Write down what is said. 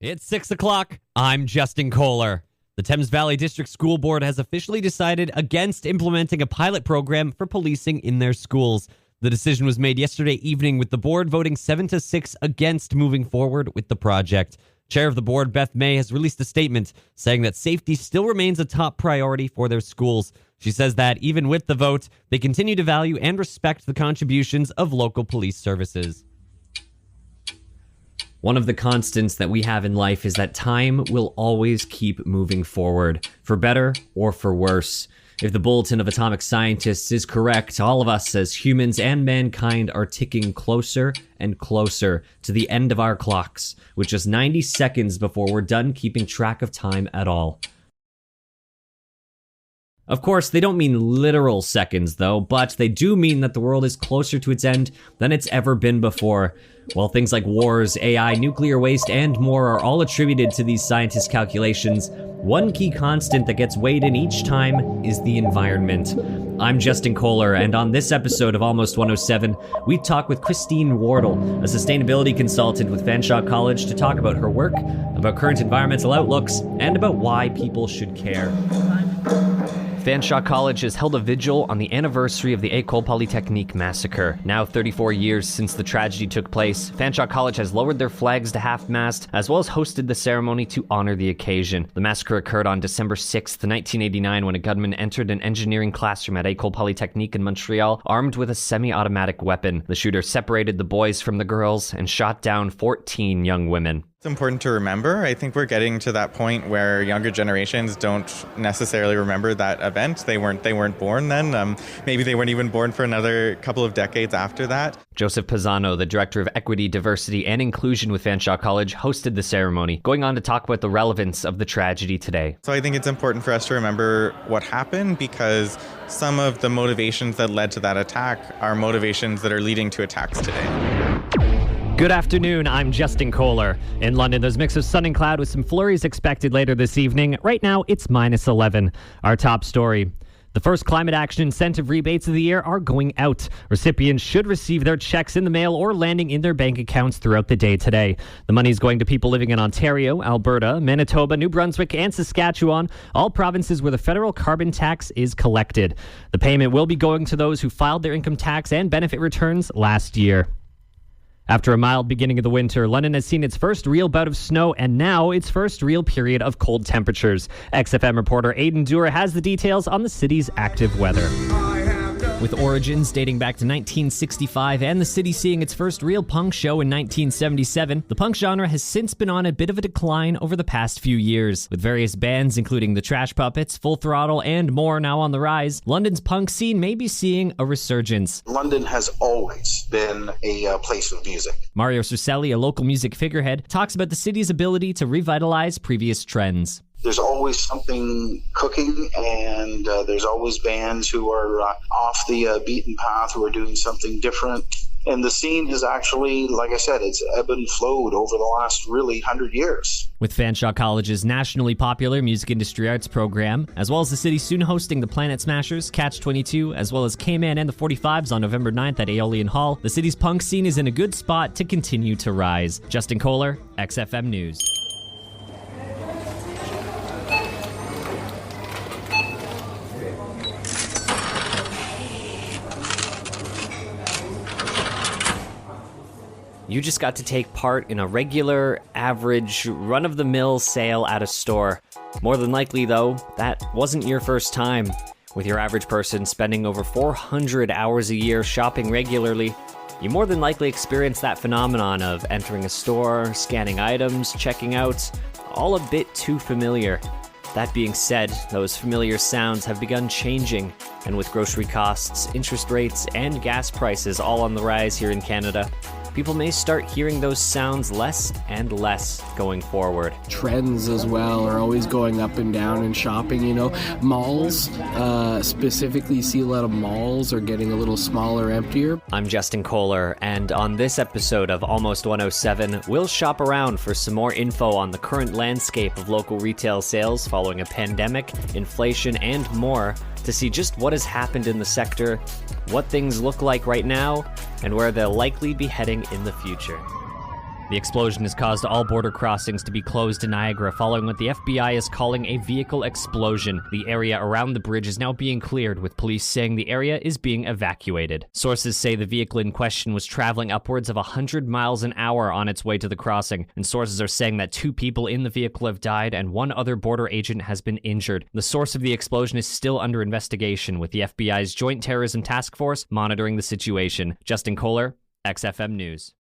It's 6 o'clock. I'm Justin Koehler. The Thames Valley District School Board has officially decided against implementing a pilot program for policing in their schools. The decision was made yesterday evening, with the board voting 7-6 against moving forward with the project. Chair of the board, Beth May, has released a statement saying that safety still remains a top priority for their schools. She says that even with the vote, they continue to value and respect the contributions of local police services. One of the constants that we have in life is that time will always keep moving forward, for better or for worse. If the Bulletin of Atomic Scientists is correct, all of us as humans and mankind are ticking closer and closer to the end of our clocks, with just 90 seconds before we're done keeping track of time at all. Of course, they don't mean literal seconds, though, but they do mean that the world is closer to its end than it's ever been before. While things like wars, AI, nuclear waste, and more are all attributed to these scientists' calculations, one key constant that gets weighed in each time is the environment. I'm Justin Koehler, and on this episode of Almost 107, we talk with Christine Wardle, a sustainability consultant with Fanshawe College, to talk about her work, about current environmental outlooks, and about why people should care. Fanshawe College has held a vigil on the anniversary of the École Polytechnique massacre. Now 34 years since the tragedy took place, Fanshawe College has lowered their flags to half-mast, as well as hosted the ceremony to honor the occasion. The massacre occurred on December 6th, 1989, when a gunman entered an engineering classroom at École Polytechnique in Montreal, armed with a semi-automatic weapon. The shooter separated the boys from the girls and shot down 14 young women. It's important to remember. I think we're getting to that point where younger generations don't necessarily remember that event. They weren't born then. Maybe they weren't even born for another couple of decades after that. Joseph Pisano, the Director of Equity, Diversity, and Inclusion with Fanshawe College, hosted the ceremony, going on to talk about the relevance of the tragedy today. So I think it's important for us to remember what happened, because some of the motivations that led to that attack are motivations that are leading to attacks today. Good afternoon, I'm Justin Koehler. In London, there's a mix of sun and cloud with some flurries expected later this evening. Right now, it's -11. Our top story. The first climate action incentive rebates of the year are going out. Recipients should receive their checks in the mail or landing in their bank accounts throughout the day today. The money is going to people living in Ontario, Alberta, Manitoba, New Brunswick, and Saskatchewan, all provinces where the federal carbon tax is collected. The payment will be going to those who filed their income tax and benefit returns last year. After a mild beginning of the winter, London has seen its first real bout of snow and now its first real period of cold temperatures. XFM reporter Aidan Dura has the details on the city's active weather. With origins dating back to 1965 and the city seeing its first real punk show in 1977, the punk genre has since been on a bit of a decline over the past few years. With various bands including the Trash Puppets, Full Throttle, and more now on the rise, London's punk scene may be seeing a resurgence. London has always been a place of music. Mario Cercelli, a local music figurehead, talks about the city's ability to revitalize previous trends. There's always something cooking, and there's always bands who are off the beaten path, who are doing something different. And the scene has actually, like I said, it's ebbed and flowed over the last really 100 years. With Fanshawe College's nationally popular music industry arts program, as well as the city soon hosting the Planet Smashers, Catch 22, as well as K-Man and the 45s on November 9th at Aeolian Hall, the city's punk scene is in a good spot to continue to rise. Justin Koehler, XFM News. You just got to take part in a regular, average, run-of-the-mill sale at a store. More than likely, though, that wasn't your first time. With your average person spending over 400 hours a year shopping regularly, you more than likely experience that phenomenon of entering a store, scanning items, checking out, all a bit too familiar. That being said, those familiar sounds have begun changing, and with grocery costs, interest rates, and gas prices all on the rise here in Canada, people may start hearing those sounds less and less going forward. Trends as well are always going up and down in shopping, Malls, specifically see a lot of malls are getting a little smaller, emptier. I'm Justin Koehler, and on this episode of Almost 107, we'll shop around for some more info on the current landscape of local retail sales following a pandemic, inflation, and more, to see just what has happened in the sector, what things look like right now, and where they'll likely be heading in the future. The explosion has caused all border crossings to be closed in Niagara following what the FBI is calling a vehicle explosion. The area around the bridge is now being cleared, with police saying the area is being evacuated. Sources say the vehicle in question was traveling upwards of 100 miles an hour on its way to the crossing, and sources are saying that 2 people in the vehicle have died and 1 other border agent has been injured. The source of the explosion is still under investigation, with the FBI's Joint Terrorism Task Force monitoring the situation. Justin Koehler, XFM News.